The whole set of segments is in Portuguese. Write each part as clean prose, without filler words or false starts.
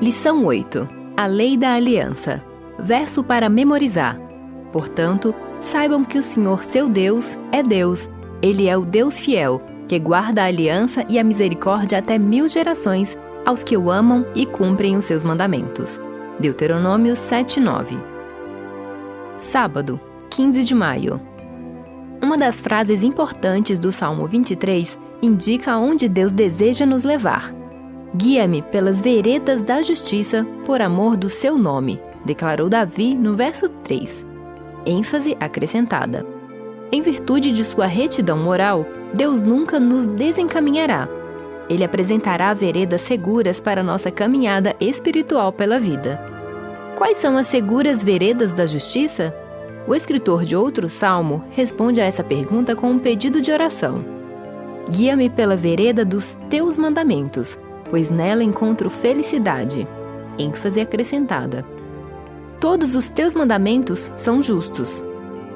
Lição 8. A Lei da Aliança. Verso para memorizar. Portanto, saibam que o Senhor seu Deus é Deus. Ele é o Deus fiel, que guarda a aliança e a misericórdia até 1000 gerações aos que o amam e cumprem os seus mandamentos. Deuteronômio 7:9. Sábado, 15 de maio. Uma das frases importantes do Salmo 23 indica aonde Deus deseja nos levar. Guia-me pelas veredas da justiça por amor do seu nome, declarou Davi no verso 3. ênfase acrescentada. Em virtude de sua retidão moral, Deus nunca nos desencaminhará. Ele apresentará veredas seguras para nossa caminhada espiritual pela vida. Quais são as seguras veredas da justiça? O escritor de outro salmo responde a essa pergunta com um pedido de oração. Guia-me pela vereda dos teus mandamentos, pois nela encontro felicidade. ênfase acrescentada. Todos os teus mandamentos são justos.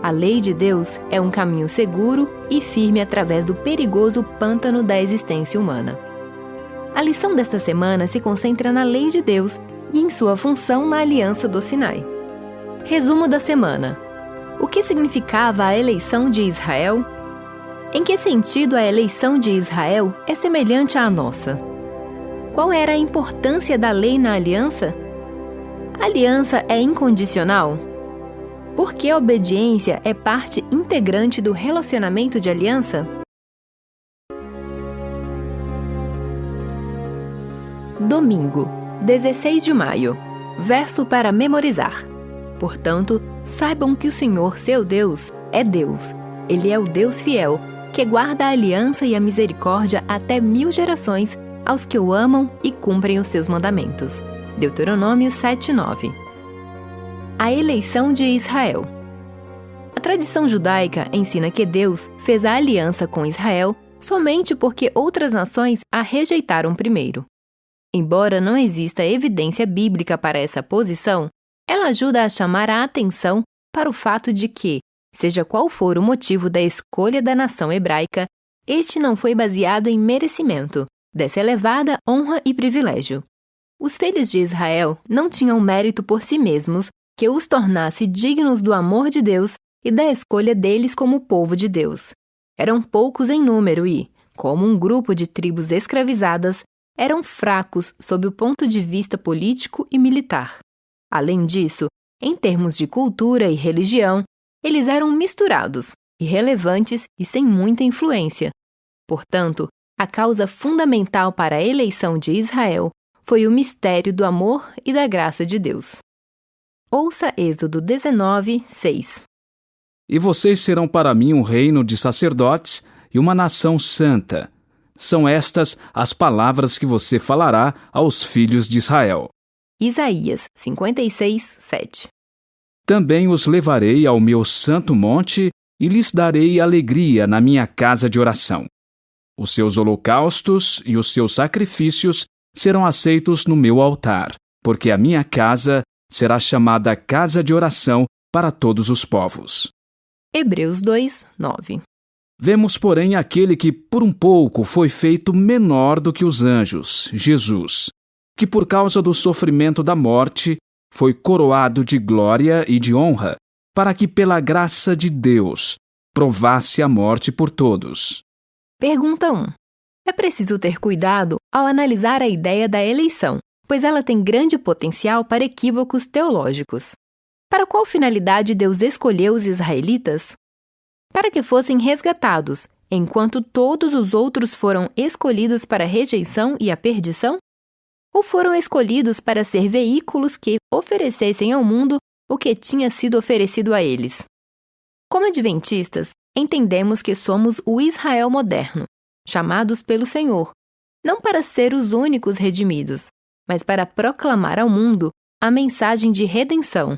A lei de Deus é um caminho seguro e firme através do perigoso pântano da existência humana. A lição desta semana se concentra na lei de Deus e em sua função na Aliança do Sinai. Resumo da semana. O que significava a eleição de Israel? Em que sentido a eleição de Israel é semelhante à nossa? Qual era a importância da lei na aliança? A aliança é incondicional? Por que a obediência é parte integrante do relacionamento de aliança? Domingo, 16 de maio. Verso para memorizar. Portanto, saibam que o Senhor, seu Deus, é Deus. Ele é o Deus fiel, que guarda a aliança e a misericórdia até 1000 gerações aos que o amam e cumprem os seus mandamentos. Deuteronômio 7:9. A eleição de Israel. A tradição judaica ensina que Deus fez a aliança com Israel somente porque outras nações a rejeitaram primeiro. Embora não exista evidência bíblica para essa posição, ela ajuda a chamar a atenção para o fato de que, seja qual for o motivo da escolha da nação hebraica, este não foi baseado em merecimento, dessa elevada honra e privilégio. Os filhos de Israel não tinham mérito por si mesmos que os tornasse dignos do amor de Deus e da escolha deles como povo de Deus. Eram poucos em número e, como um grupo de tribos escravizadas, eram fracos sob o ponto de vista político e militar. Além disso, em termos de cultura e religião, eles eram misturados, irrelevantes e sem muita influência. Portanto, a causa fundamental para a eleição de Israel foi o mistério do amor e da graça de Deus. Ouça Êxodo 19:6. E vocês serão para mim um reino de sacerdotes e uma nação santa. São estas as palavras que você falará aos filhos de Israel. Isaías 56:7. Também os levarei ao meu santo monte e lhes darei alegria na minha casa de oração. Os seus holocaustos e os seus sacrifícios serão aceitos no meu altar, porque a minha casa será chamada casa de oração para todos os povos. Hebreus 2:9. Vemos, porém, aquele que por um pouco foi feito menor do que os anjos, Jesus, que por causa do sofrimento da morte foi coroado de glória e de honra, para que pela graça de Deus provasse a morte por todos. Pergunta 1. É preciso ter cuidado ao analisar a ideia da eleição, pois ela tem grande potencial para equívocos teológicos. Para qual finalidade Deus escolheu os israelitas? Para que fossem resgatados, enquanto todos os outros foram escolhidos para a rejeição e a perdição? Ou foram escolhidos para ser veículos que oferecessem ao mundo o que tinha sido oferecido a eles? Como adventistas, entendemos que somos o Israel moderno, chamados pelo Senhor, não para ser os únicos redimidos, mas para proclamar ao mundo a mensagem de redenção,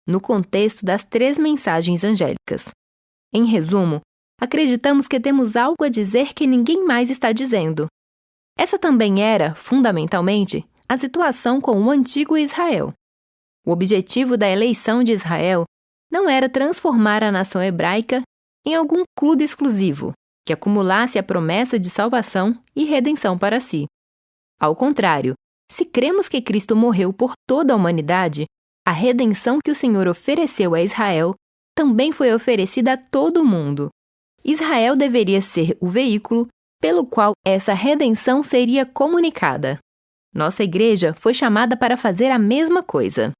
no contexto das 3 mensagens angélicas. Em resumo, acreditamos que temos algo a dizer que ninguém mais está dizendo. Essa também era, fundamentalmente, a situação com o antigo Israel. O objetivo da eleição de Israel não era transformar a nação hebraica em algum clube exclusivo, que acumulasse a promessa de salvação e redenção para si. Ao contrário, Se cremos que Cristo morreu por toda a humanidade, a redenção que o Senhor ofereceu a Israel também foi oferecida a todo o mundo. Israel deveria ser o veículo pelo qual essa redenção seria comunicada. Nossa igreja foi chamada para fazer a mesma coisa.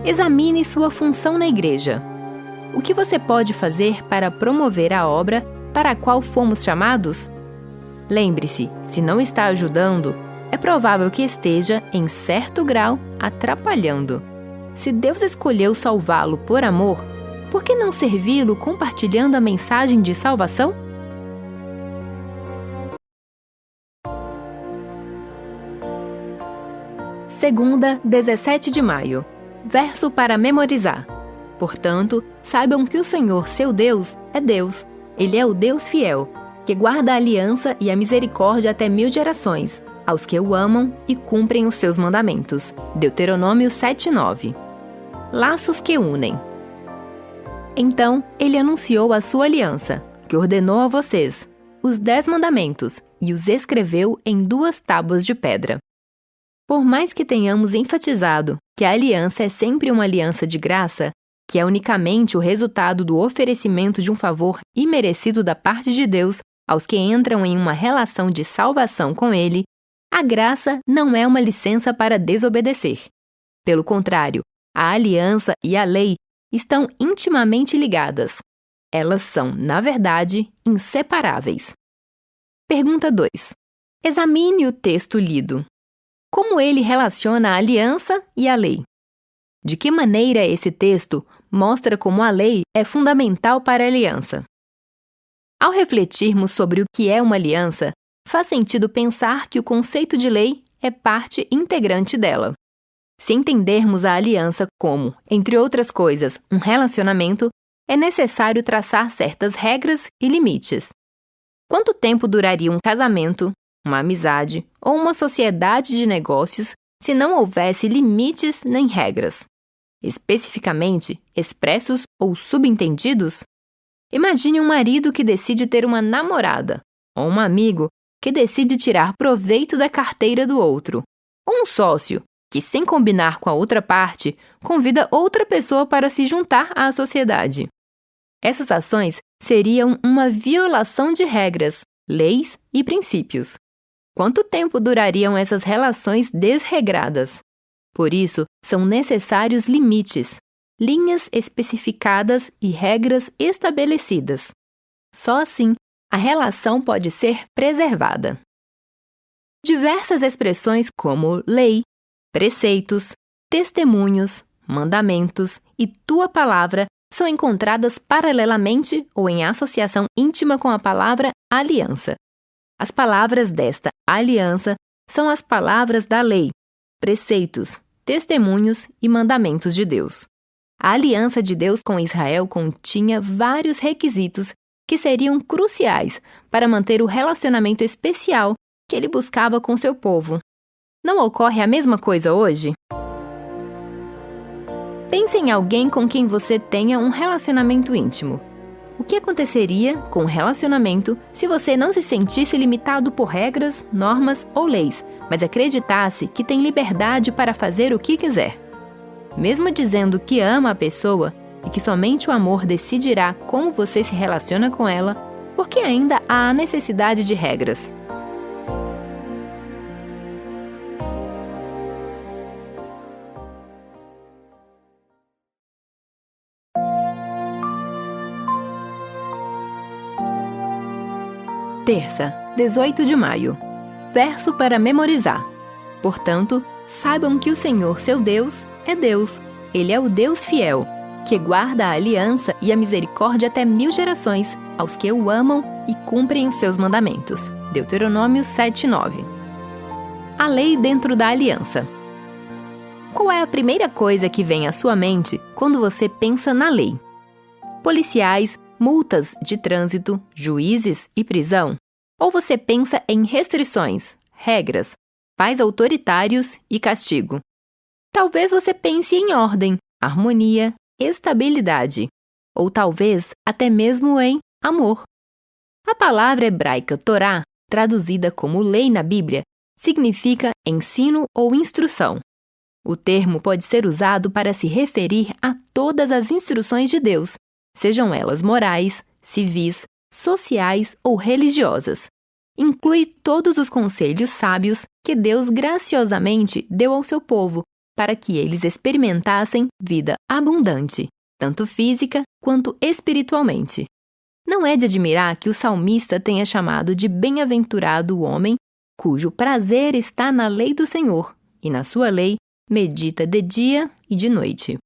Examine sua função na igreja. O que você pode fazer para promover a obra para a qual fomos chamados? Lembre-se, se não está ajudando, é provável que esteja, em certo grau, atrapalhando. Se Deus escolheu salvá-lo por amor, por que não servi-lo compartilhando a mensagem de salvação? Segunda, 17 de maio. Verso para memorizar. Portanto, saibam que o Senhor, seu Deus, é Deus. Ele é o Deus fiel, que guarda a aliança e a misericórdia até 1000 gerações, aos que o amam e cumprem os seus mandamentos. Deuteronômio 7:9. Laços que unem. Então, ele anunciou a sua aliança, que ordenou a vocês, os 10 mandamentos, e os escreveu em 2 tábuas de pedra. Por mais que tenhamos enfatizado que a aliança é sempre uma aliança de graça, que é unicamente o resultado do oferecimento de um favor imerecido da parte de Deus aos que entram em uma relação de salvação com Ele, a graça não é uma licença para desobedecer. Pelo contrário, a aliança e a lei estão intimamente ligadas. Elas são, na verdade, inseparáveis. Pergunta 2. Examine o texto lido. Como ele relaciona a aliança e a lei? De que maneira esse texto mostra como a lei é fundamental para a aliança? Ao refletirmos sobre o que é uma aliança, faz sentido pensar que o conceito de lei é parte integrante dela. Se entendermos a aliança como, entre outras coisas, um relacionamento, é necessário traçar certas regras e limites. Quanto tempo duraria um casamento, uma amizade ou uma sociedade de negócios se não houvesse limites nem regras? Especificamente, expressos ou subentendidos? Imagine um marido que decide ter uma namorada, ou um amigo que decide tirar proveito da carteira do outro, ou um sócio que, sem combinar com a outra parte, convida outra pessoa para se juntar à sociedade. Essas ações seriam uma violação de regras, leis e princípios. Quanto tempo durariam essas relações desregradas? Por isso, são necessários limites, linhas especificadas e regras estabelecidas. Só assim, a relação pode ser preservada. Diversas expressões como lei, preceitos, testemunhos, mandamentos e tua palavra são encontradas paralelamente ou em associação íntima com a palavra aliança. As palavras desta aliança são as palavras da lei, preceitos, testemunhos e mandamentos de Deus. A aliança de Deus com Israel continha vários requisitos que seriam cruciais para manter o relacionamento especial que ele buscava com seu povo. Não ocorre a mesma coisa hoje? Pense em alguém com quem você tenha um relacionamento íntimo. O que aconteceria com o relacionamento se você não se sentisse limitado por regras, normas ou leis, mas acreditasse que tem liberdade para fazer o que quiser? Mesmo dizendo que ama a pessoa e que somente o amor decidirá como você se relaciona com ela, porque ainda há a necessidade de regras. Terça, 18 de maio. Verso para memorizar. Portanto, saibam que o Senhor, seu Deus, é Deus. Ele é o Deus fiel, que guarda a aliança e a misericórdia até 1000 gerações, aos que o amam e cumprem os seus mandamentos. Deuteronômio 7:9. A lei dentro da aliança. Qual é a primeira coisa que vem à sua mente quando você pensa na lei? Policiais, multas de trânsito, juízes e prisão? Ou você pensa em restrições, regras, pais autoritários e castigo? Talvez você pense em ordem, harmonia, estabilidade, ou talvez até mesmo em amor. A palavra hebraica Torá traduzida como lei na Bíblia, significa ensino ou instrução. O termo pode ser usado para se referir a todas as instruções de Deus, sejam elas morais, civis, sociais ou religiosas. Inclui todos os conselhos sábios que Deus graciosamente deu ao seu povo para que eles experimentassem vida abundante, tanto física quanto espiritualmente. Não é de admirar que o salmista tenha chamado de bem-aventurado o homem cujo prazer está na lei do Senhor, e na sua lei medita de dia e de noite.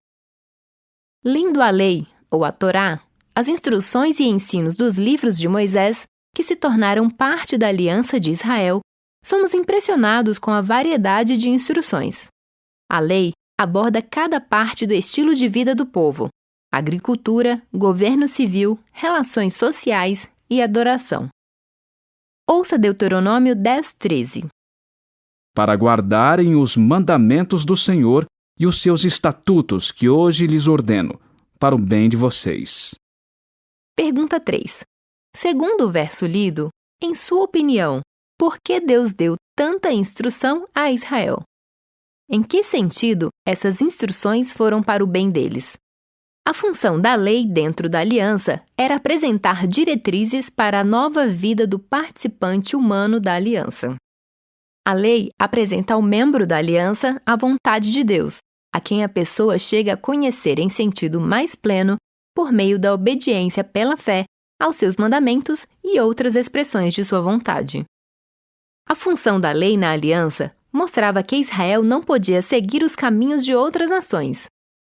Lendo a lei, ou a Torá, as instruções e ensinos dos livros de Moisés, que se tornaram parte da aliança de Israel, somos impressionados com a variedade de instruções. A lei aborda cada parte do estilo de vida do povo: agricultura, governo civil, relações sociais e adoração. Ouça Deuteronômio 10:13. Para guardarem os mandamentos do Senhor e os seus estatutos que hoje lhes ordeno, para o bem de vocês. Pergunta 3. Segundo o verso lido, em sua opinião, por que Deus deu tanta instrução a Israel? Em que sentido essas instruções foram para o bem deles? A função da lei dentro da aliança era apresentar diretrizes para a nova vida do participante humano da aliança. A lei apresenta ao membro da aliança a vontade de Deus, a quem a pessoa chega a conhecer em sentido mais pleno por meio da obediência pela fé aos seus mandamentos e outras expressões de sua vontade. A função da lei na aliança mostrava que Israel não podia seguir os caminhos de outras nações.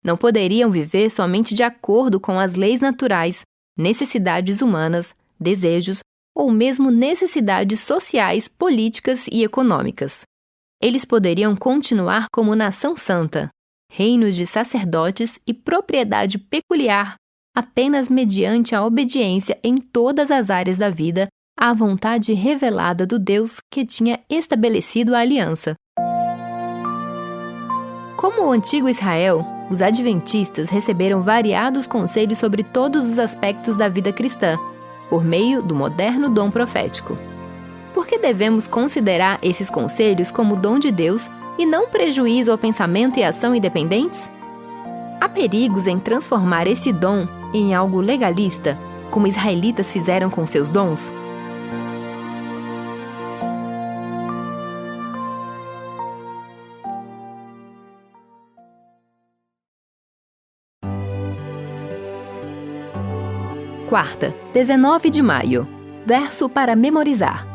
Não poderiam viver somente de acordo com as leis naturais, necessidades humanas, desejos ou mesmo necessidades sociais, políticas e econômicas. Eles poderiam continuar como nação santa, reinos de sacerdotes e propriedade peculiar, apenas mediante a obediência em todas as áreas da vida à vontade revelada do Deus que tinha estabelecido a aliança. Como o antigo Israel, os adventistas receberam variados conselhos sobre todos os aspectos da vida cristã, por meio do moderno dom profético. Por que devemos considerar esses conselhos como dom de Deus e não prejuízo ao pensamento e ação independentes? Há perigos em transformar esse dom em algo legalista, como israelitas fizeram com seus dons? Quarta, 19 de maio. Verso para memorizar.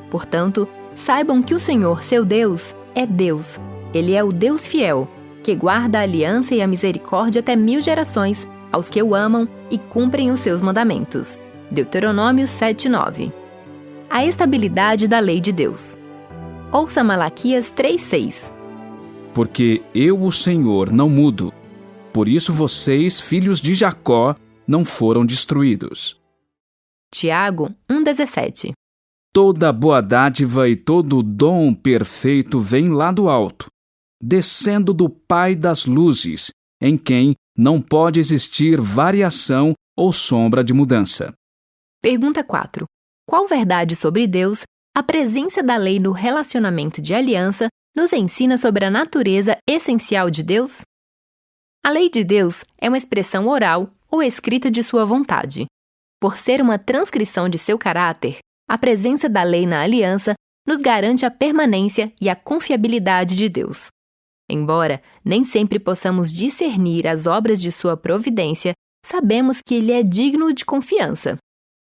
Portanto, saibam que o Senhor, seu Deus, é Deus. Ele é o Deus fiel, que guarda a aliança e a misericórdia até 1000 gerações, aos que o amam e cumprem os seus mandamentos. Deuteronômio 7:9. A estabilidade da lei de Deus. Ouça Malaquias 3:6. Porque eu, o Senhor, não mudo. Por isso vocês, filhos de Jacó, não foram destruídos. Tiago 1:17. Toda boa dádiva e todo dom perfeito vem lá do alto, descendo do Pai das luzes, em quem não pode existir variação ou sombra de mudança. Pergunta 4. Qual verdade sobre Deus, a presença da lei no relacionamento de aliança, nos ensina sobre a natureza essencial de Deus? A lei de Deus é uma expressão oral ou escrita de sua vontade. Por ser uma transcrição de seu caráter, a presença da lei na aliança nos garante a permanência e a confiabilidade de Deus. Embora nem sempre possamos discernir as obras de sua providência, sabemos que ele é digno de confiança.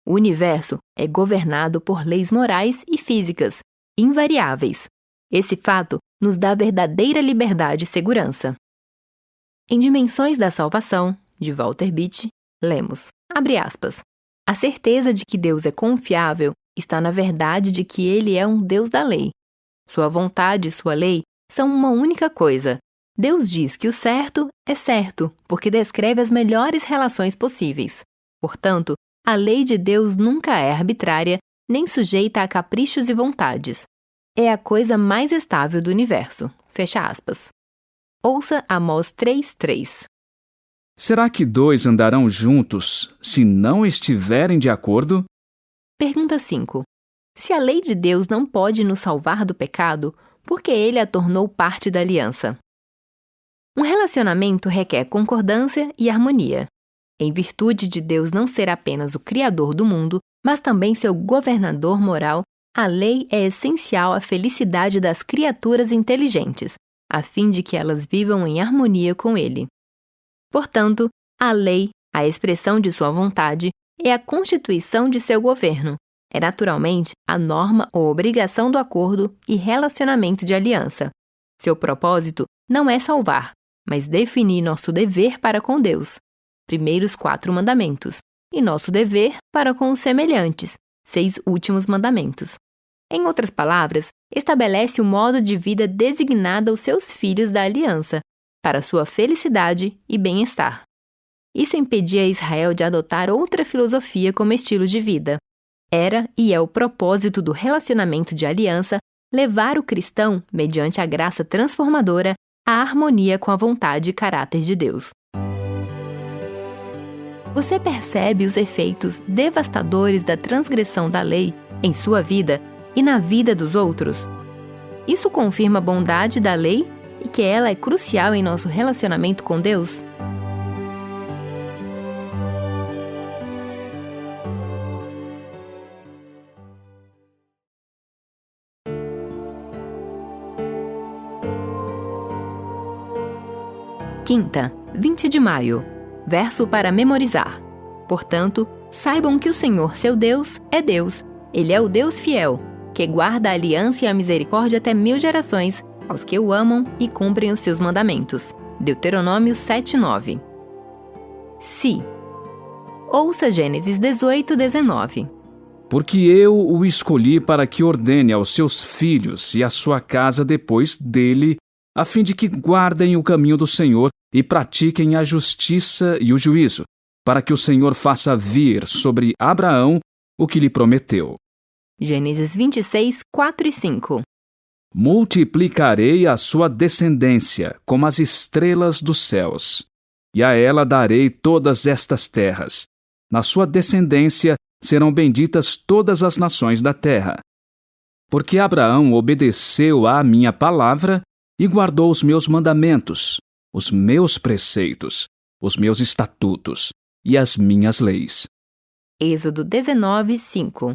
O universo é governado por leis morais e físicas, invariáveis. Esse fato nos dá verdadeira liberdade e segurança. Em Dimensões da Salvação, de Walter Beach, lemos, abre aspas, a certeza de que Deus é confiável está na verdade de que Ele é um Deus da lei. Sua vontade e sua lei são uma única coisa. Deus diz que o certo é certo, porque descreve as melhores relações possíveis. Portanto, a lei de Deus nunca é arbitrária, nem sujeita a caprichos e vontades. É a coisa mais estável do universo. Fecha aspas. Ouça Amós 3:3. Será que dois andarão juntos se não estiverem de acordo? Pergunta 5. Se a lei de Deus não pode nos salvar do pecado, por que ele a tornou parte da aliança? Um relacionamento requer concordância e harmonia. Em virtude de Deus não ser apenas o Criador do mundo, mas também seu governador moral, a lei é essencial à felicidade das criaturas inteligentes, a fim de que elas vivam em harmonia com ele. Portanto, a lei, a expressão de sua vontade, é a constituição de seu governo. É naturalmente a norma ou obrigação do acordo e relacionamento de aliança. Seu propósito não é salvar, mas definir nosso dever para com Deus, primeiros 4 mandamentos, e nosso dever para com os semelhantes, 6 últimos mandamentos. Em outras palavras, estabelece o modo de vida designado aos seus filhos da aliança, para sua felicidade e bem-estar. Isso impedia Israel de adotar outra filosofia como estilo de vida. Era e é o propósito do relacionamento de aliança levar o cristão, mediante a graça transformadora, à harmonia com a vontade e caráter de Deus. Você percebe os efeitos devastadores da transgressão da lei em sua vida e na vida dos outros? Isso confirma a bondade da lei e que ela é crucial em nosso relacionamento com Deus? Quinta, 20 de maio. Verso para memorizar. Portanto, saibam que o Senhor, seu Deus, é Deus. Ele é o Deus fiel, que guarda a aliança e a misericórdia até 1000 gerações, aos que o amam e cumprem os seus mandamentos. Deuteronômio 7:9. Se. Ouça Gênesis 18:19. Porque eu o escolhi para que ordene aos seus filhos e à sua casa depois dele, a fim de que guardem o caminho do Senhor e pratiquem a justiça e o juízo, para que o Senhor faça vir sobre Abraão o que lhe prometeu. Gênesis 26, 4 e 5. Multiplicarei a sua descendência como as estrelas dos céus, e a ela darei todas estas terras. Na sua descendência serão benditas todas as nações da terra. Porque Abraão obedeceu à minha palavra e guardou os meus mandamentos, os meus preceitos, os meus estatutos e as minhas leis. Êxodo 19, 5.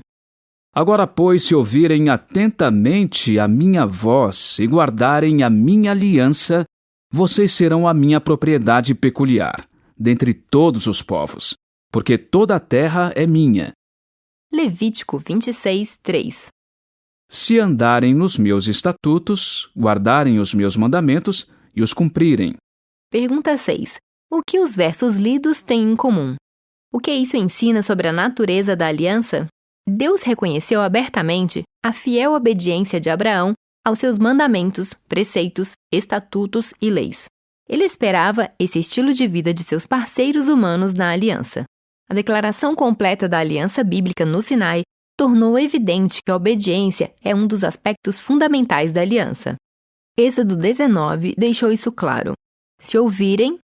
Agora, pois, se ouvirem atentamente a minha voz e guardarem a minha aliança, vocês serão a minha propriedade peculiar, dentre todos os povos, porque toda a terra é minha. Levítico 26, 3. Se andarem nos meus estatutos, guardarem os meus mandamentos e os cumprirem. Pergunta 6. O que os versos lidos têm em comum? O que isso ensina sobre a natureza da aliança? Deus reconheceu abertamente a fiel obediência de Abraão aos seus mandamentos, preceitos, estatutos e leis. Ele esperava esse estilo de vida de seus parceiros humanos na aliança. A declaração completa da aliança bíblica no Sinai tornou evidente que a obediência é um dos aspectos fundamentais da aliança. Êxodo 19 deixou isso claro. Se ouvirem,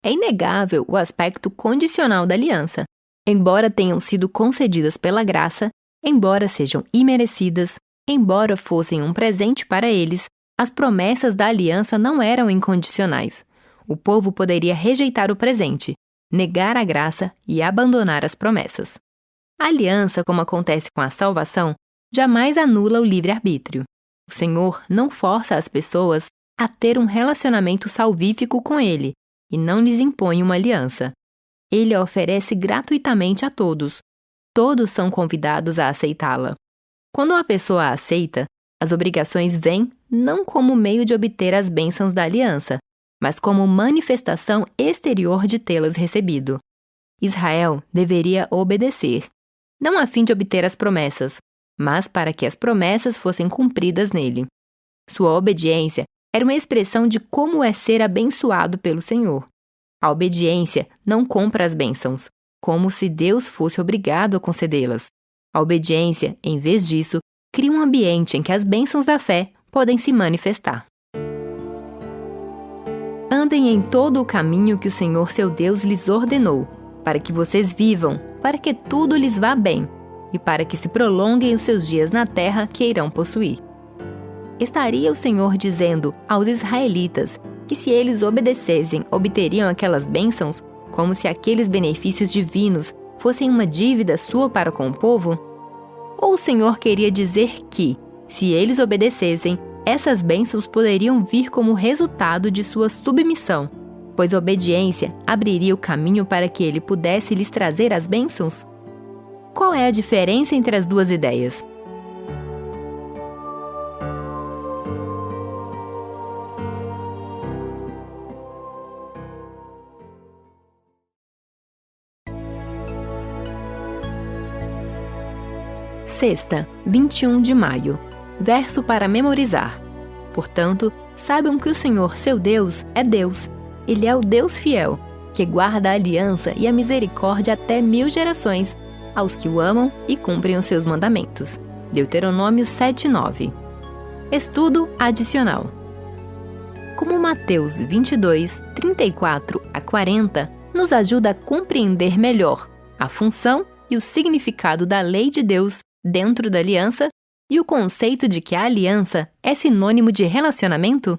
é inegável o aspecto condicional da aliança. Embora tenham sido concedidas pela graça, embora sejam imerecidas, embora fossem um presente para eles, as promessas da aliança não eram incondicionais. O povo poderia rejeitar o presente, negar a graça e abandonar as promessas. A aliança, como acontece com a salvação, jamais anula o livre-arbítrio. O Senhor não força as pessoas a ter um relacionamento salvífico com Ele e não lhes impõe uma aliança. Ele a oferece gratuitamente a todos. Todos são convidados a aceitá-la. Quando uma pessoa a aceita, as obrigações vêm não como meio de obter as bênçãos da aliança, mas como manifestação exterior de tê-las recebido. Israel deveria obedecer, não a fim de obter as promessas, mas para que as promessas fossem cumpridas nele. Sua obediência era uma expressão de como é ser abençoado pelo Senhor. A obediência não compra as bênçãos, como se Deus fosse obrigado a concedê-las. A obediência, em vez disso, cria um ambiente em que as bênçãos da fé podem se manifestar. Andem em todo o caminho que o Senhor seu Deus lhes ordenou, para que vocês vivam, para que tudo lhes vá bem, e para que se prolonguem os seus dias na terra que irão possuir. Estaria o Senhor dizendo aos israelitas que se eles obedecessem, obteriam aquelas bênçãos, como se aqueles benefícios divinos fossem uma dívida sua para com o povo? Ou o Senhor queria dizer que, se eles obedecessem, essas bênçãos poderiam vir como resultado de sua submissão, pois a obediência abriria o caminho para que ele pudesse lhes trazer as bênçãos? Qual é a diferença entre as duas ideias? Sexta, 21 de maio. Verso para memorizar. Portanto, saibam que o Senhor, seu Deus, é Deus. Ele é o Deus fiel, que guarda a aliança e a misericórdia até 1000 gerações, aos que o amam e cumprem os seus mandamentos. Deuteronômio 7:9. Estudo adicional. Como Mateus 22, 34 a 40 nos ajuda a compreender melhor a função e o significado da lei de Deus dentro da aliança e o conceito de que a aliança é sinônimo de relacionamento?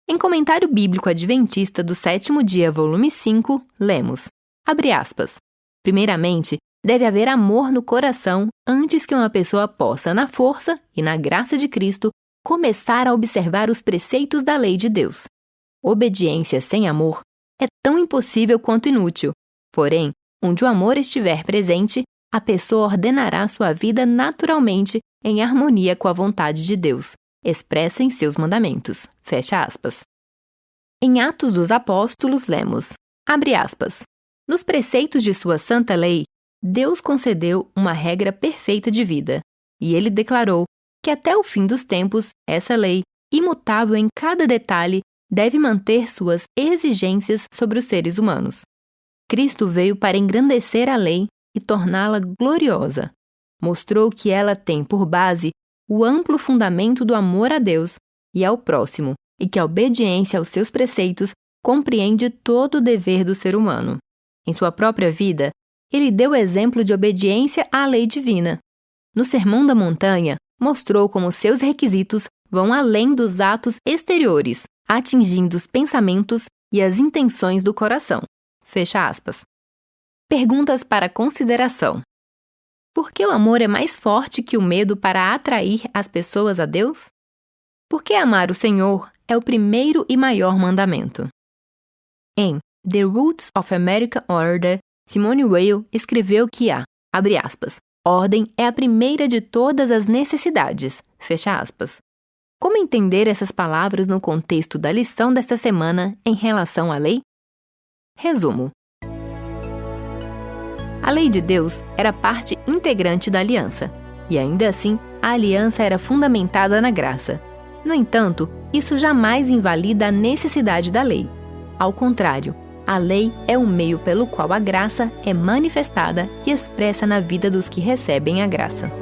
Em Comentário Bíblico Adventista do Sétimo Dia, volume 5, lemos, abre aspas, primeiramente, deve haver amor no coração antes que uma pessoa possa, na força e na graça de Cristo, começar a observar os preceitos da lei de Deus. Obediência sem amor é tão impossível quanto inútil, porém, onde o amor estiver presente, a pessoa ordenará sua vida naturalmente em harmonia com a vontade de Deus, expressa em seus mandamentos. Fecha aspas. Em Atos dos Apóstolos, lemos, abre aspas, nos preceitos de sua santa lei, Deus concedeu uma regra perfeita de vida, e ele declarou que até o fim dos tempos, essa lei, imutável em cada detalhe, deve manter suas exigências sobre os seres humanos. Cristo veio para engrandecer a lei e torná-la gloriosa. Mostrou que ela tem por base o amplo fundamento do amor a Deus e ao próximo, e que a obediência aos seus preceitos compreende todo o dever do ser humano. Em sua própria vida, ele deu exemplo de obediência à lei divina. No Sermão da Montanha, mostrou como seus requisitos vão além dos atos exteriores, atingindo os pensamentos e as intenções do coração. Fecha aspas. Perguntas para consideração. Por que o amor é mais forte que o medo para atrair as pessoas a Deus? Por que amar o Senhor é o primeiro e maior mandamento? Em The Roots of American Order, Simone Weil escreveu que abre aspas, ordem é a primeira de todas as necessidades, fecha aspas. Como entender essas palavras no contexto da lição desta semana em relação à lei? Resumo. A lei de Deus era parte integrante da aliança, e ainda assim, a aliança era fundamentada na graça. No entanto, isso jamais invalida a necessidade da lei. Ao contrário, a lei é o meio pelo qual a graça é manifestada e expressa na vida dos que recebem a graça.